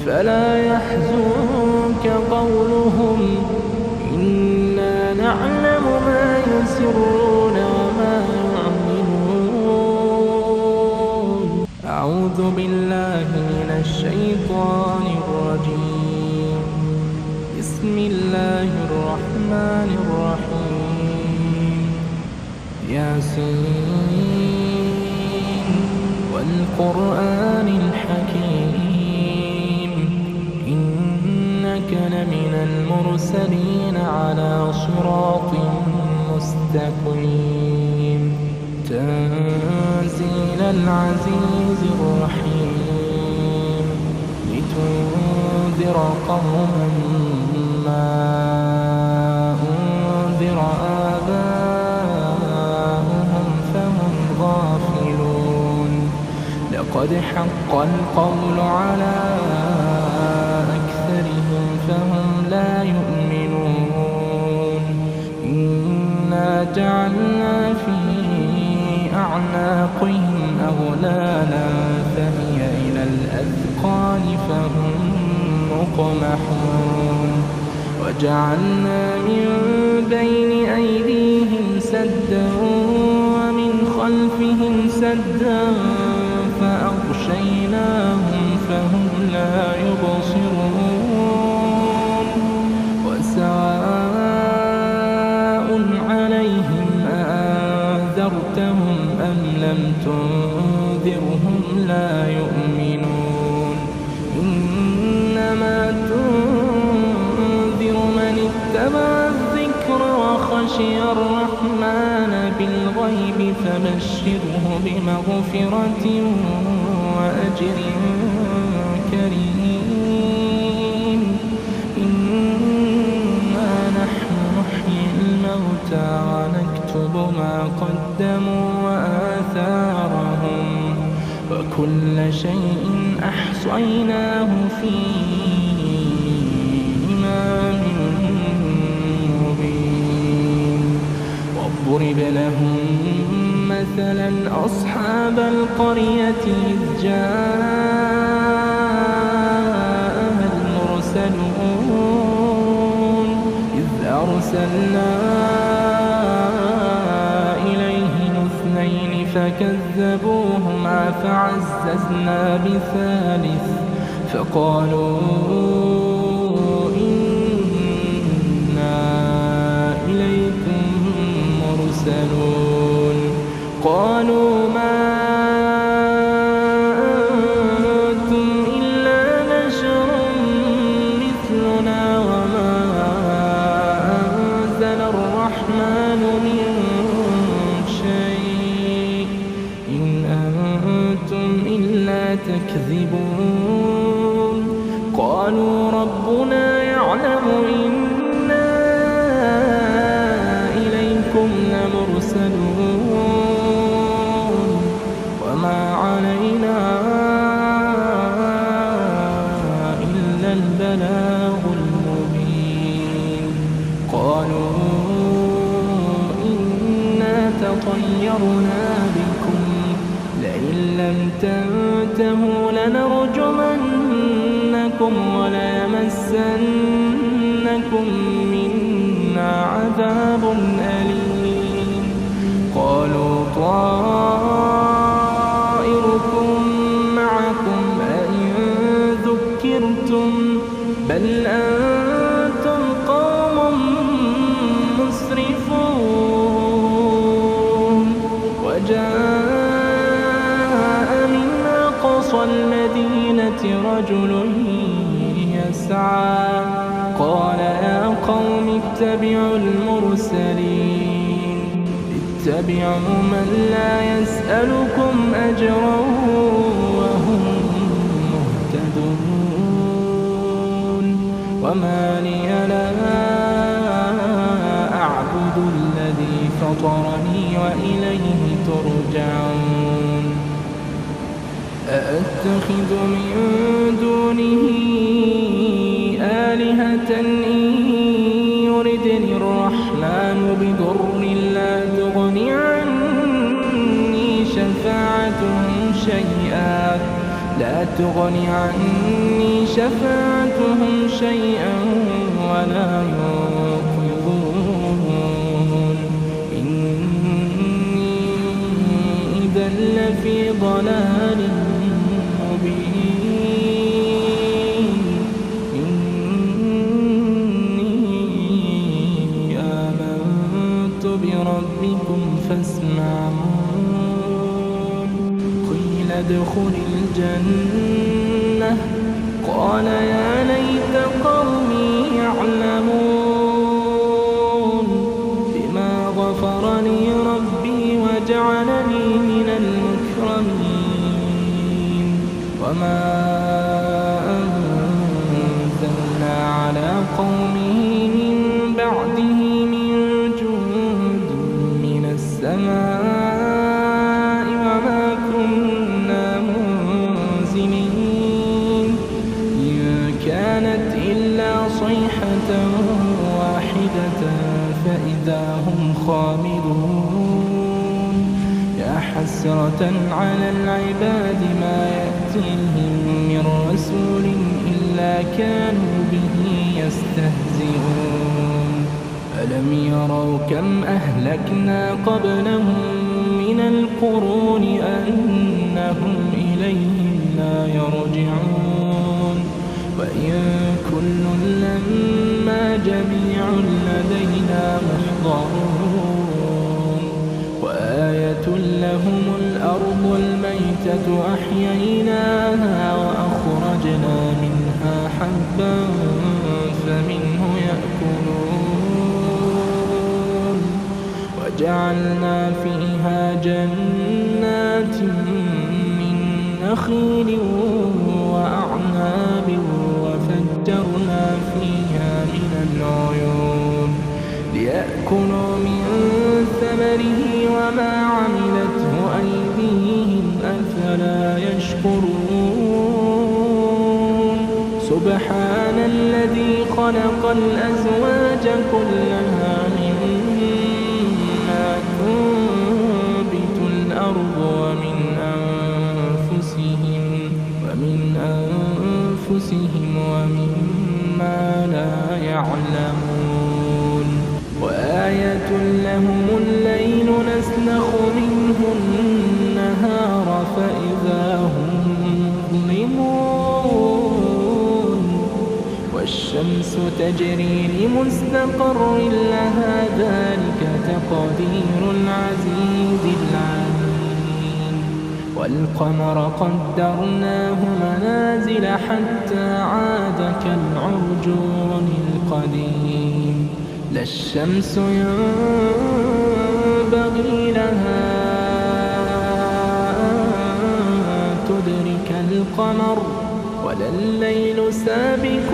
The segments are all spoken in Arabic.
فلا يحزنك قولهم إنا نعلم ما يسرون وما يعلنون. أعوذ بالله من الشيطان الرجيم. بسم الله الرحمن الرحيم. ياسين والقرآن الحكيم إنك لمن المرسلين على صراط مستقيم تنزيل العزيز الرحيم لتنذر قوما ما أنذر آباؤهم فهم غافلون. لقد حق القول على أكثرهم فهم لا يؤمنون. إنا جعلنا في أعناقهم أغلالا فهي إلى الأذقان فهم مقمحون. وجعلنا من بين أيديهم سدا ومن خلفهم سدا فأغشيناهم فهم لا يبصرون. وسواء عليهم أأنذرتهم أم لم تنذرهم لا يؤمنون. إنما تنذر من اتبع الذكر وخشي الرحمن بالغيب فبشره بمغفرة وأجر كريم. إنا نحن نحيي الموتى ونكتب ما قدموا وآثارهم وكل شيء أحصيناه في إمام مبين. واضرب لهم مثلا أصحاب القرية إذ جاءها المرسلون إذ أرسلنا إليهم اثنين فكذبوهما فعززنا بثالث فقالوا إنا إليكم مرسلون. قالوا ما أنتم إلا بشر مثلنا وما أنزل الرحمن من شيء إن أنتم إلا تكذبون. قالوا ربنا يعلم إنا إليكم لمرسلون وما علينا إلا البلاغ المبين. قالوا إنا تطيرنا بكم لئن لم تنتهوا لنرجمنكم وليمسنكم منا عذاب أليم. قالوا طائركم معكم أئن ذكرتم بل أنتم قوم مسرفون. وجاء من أقصى المدينة رجل يسعى قال يا قوم اتبعوا المرسلين اتبعوا من لا يسألكم أجرا وهم مهتدون. وما لي لا أعبد الذي فطرني وإليه ترجعون. أأتخذ من دونه آلهة إن يردني الرحمن بضر لا تغن عني شفاعتهم شفاعتهم شيئا ولا ينقذون إني إذا لفي ضلال مبين إني آمنت بربكم فاسمعون قيل ادخل الجنة قال يا ليت قومي يعلمون بما غفر لي ربي وجعلني من المكرمين وما أنزلنا على قومه من بعده من جند من السماء وما كنا منزلين إن كانت إلا صيحة واحدة فإذا هم خامدون يا حسرة على العباد ما يأتيهم من رسول إلا كانوا به يستهزئون ألم يروا كم أهلكنا قبلهم من القرون أنهم إليهم لا يرجعون وإن كل لما جميع لدينا محضرون وآية لهم الأرض الميتة أحييناها وأخرجنا منها حبا فمنه يأكلون وجعلنا فيها جنات من نخيل وأعناب وفجرنا فيها من العيون ليأكلوا من ثمره وما عملته أيديهم أفلا يشكرون سبحان الذي خلق الأزواج كلها مما تنبت الأرض ومن أنفسهم ومما لا يعلمون وآية لهم الليل نسلخ منه النهار فإذا هم مظلمون والشمس تجري لمستقر لها ذلك تقدير العزيز العليم والقمر قدرناه منازل حتى عاد كالعرجون القديم لا الشمس ينبغي لها أن تدرك القمر ولا الليل سابق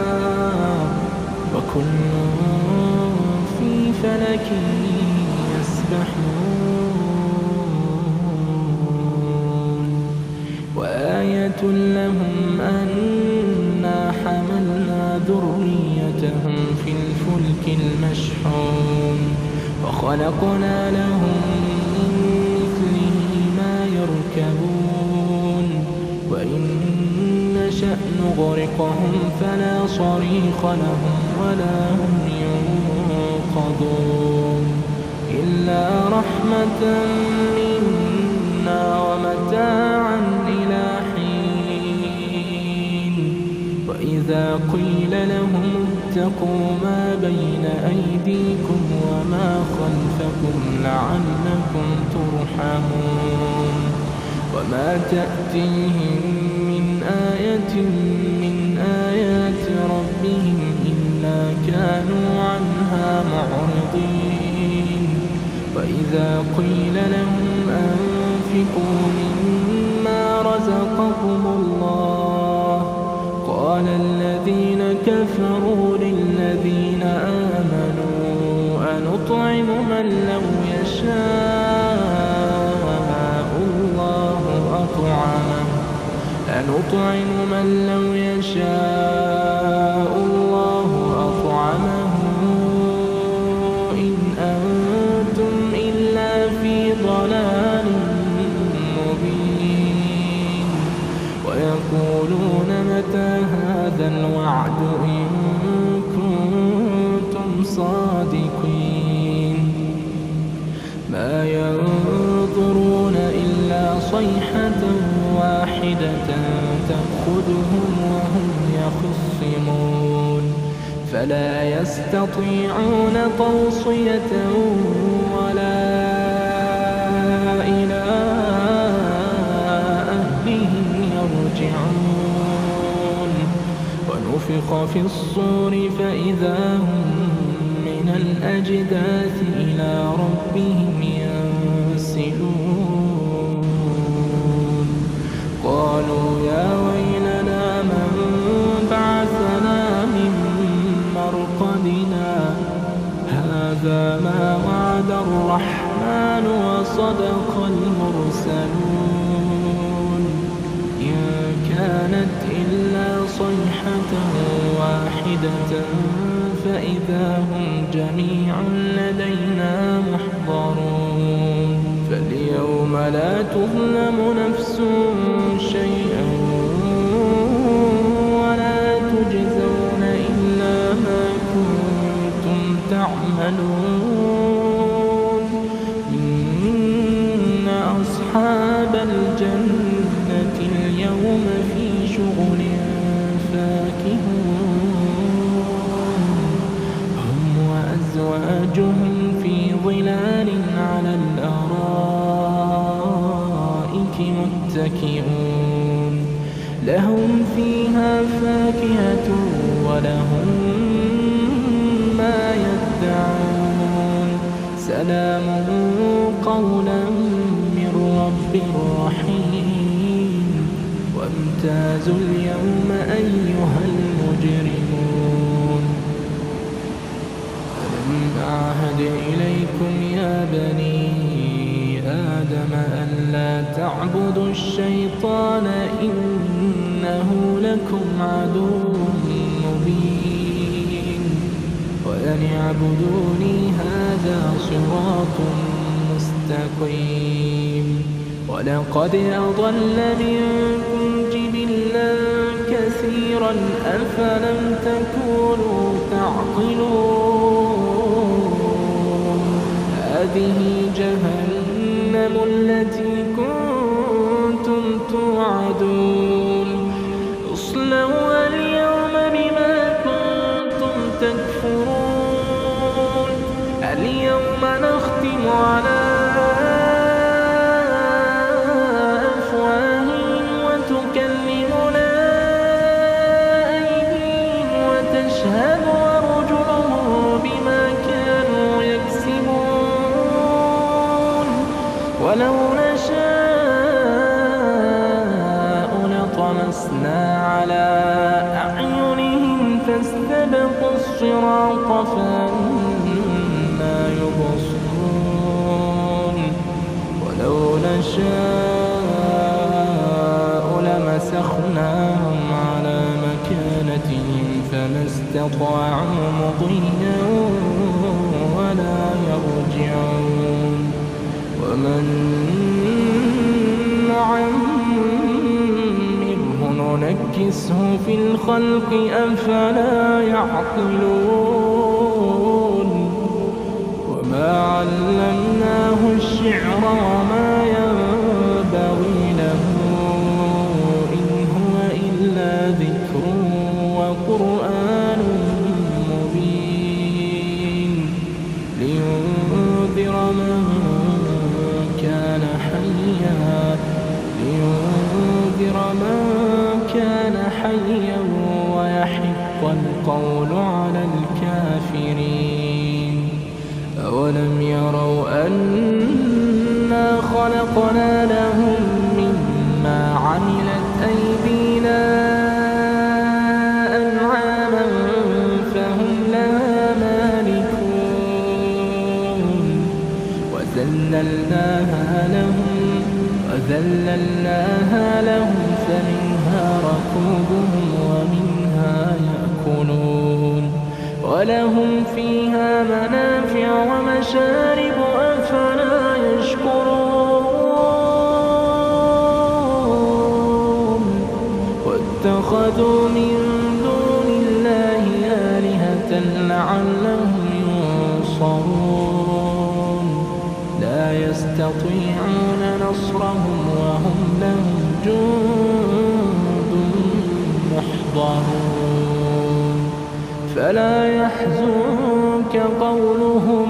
النهار وكل في فلك يسبحون وآية لهم أنا حملنا ذريتهم في الفلك المشحون وخلقنا لهم من مثله ما يركبون وإن نشأ نغرقهم فلا صريخ لهم ولا هم ينقذون إلا رحمة منا ومتاعا إلى حين وإذا قيل لهم اتقوا ما بين أيديكم وما خلفكم لعلكم ترحمون وما تأتيهم من آية من آيات ربهم إلا كانوا عنها معرضين وإذا قيل لهم أنفقوا مما رزقكم الله قال الذين كفروا للذين آمنوا أنطعم من لو يشاء الله أطعمه إن أنتم إلا في ضلال مبين يقولون متى هذا الوعد إن كنتم صادقين ما ينظرون إلا صيحة واحدة تأخذهم وهم يخصمون فلا يستطيعون توصية ولا إلى أهلهم يرجعون ونفخ في الصور فإذا هم من الأجداث إلى ربهم ينسلون قالوا يا ويلنا من بعثنا من مرقدنا هذا ما وعد الرحمن وصدق المرسلون إن كانت إلا صيحة واحدة فإذا هم جميع لدينا محضرون فاليوم لا تظلم نفس شيئا ولا تجزون إلا ما كنتم تعملون إن أصحاب الجنة اليوم في شغل فاكهون هم وأزواجهم في ظلال على الأرائك متكئون لهم فيها فاكهة ولهم ما يدعون سلام قولا من رب رحيم وامتازوا اليوم أيها المجرمون ألم أعهد إليكم يا بني آدم ألا تعبدوا الشيطان إنه لكم عدو مبين وأن اعبدوني هذا صراط مستقيم ولقد أضل منكم جبلا كثيرا أفلم تكونوا تعقلون هذه جهنم التي كنتم توعدون اصلوها اليوم بما كنتم تكفرون اليوم نختم على أفواههم وتكلمنا أيديهم وتشهد أرجلهم بما كانوا يكسبون ولو نشاء لطمسنا على أعينهم فاستبقوا الصراط فأنى يبصرون ولو نشاء لمسخناهم على مكانتهم فما استطاعوا مضيا ولا يرجعون ومن نعمره ننكسه في الخلق أفلا يعقلون وما علمناه الشعر وما ينبغي له إن هو إلا ذكر وقرآن مبين لينذر من كان حيا ويحق القول على الكافرين أولم يروا أنا خلقنا لهم مما عملت أيدينا أنعاما فهم لها مالكون وذللناها لهم فمنها ركوبهم ومنها يأكلون ولهم فيها منافع ومشارب أفلا يشكرون واتخذوا من دون الله آلهة لعلهم ينصرون لا يستطيعون نصرهم وهم لهم جند محضرون فلا يحزنك قولهم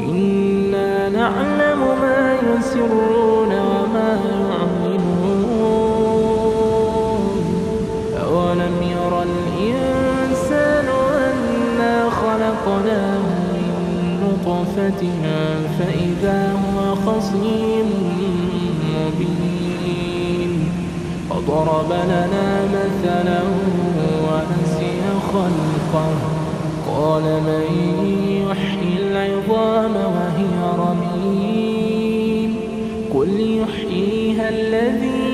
إنا نعلم ما يسرون وما يعلنون أولم ير الإنسان أنا خلقناه من نطفة فإذا هو خصيم مبين وضرب لنا مثلا ونسي خلقه قال من يحيي العظام وهي رميم قل يحييها الذي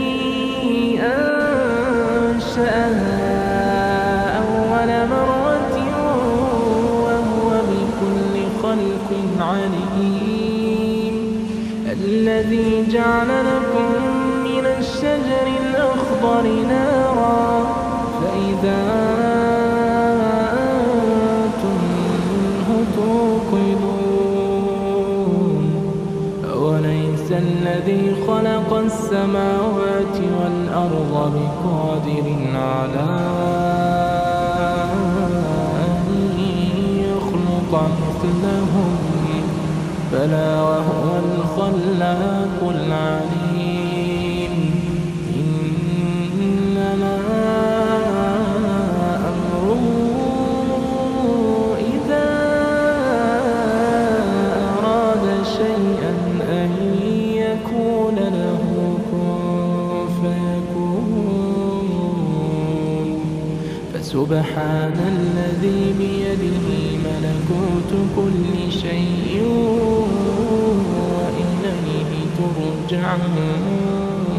أنشأها أول مرة وهو بكل خلق عليم الذي جعل لكم من الشجر الأخضر نارا فإذا أنتم منه توقدون أوليس الذي خلق السماوات والأرض بقادر على أن يخلق مثلهم بلى وهو الخلاق العليم إنما أمره إذا أراد شيئا أن يكون له كن فيكون فسبحان الذي بيده ملكوت كل شيء وإليه ترجعون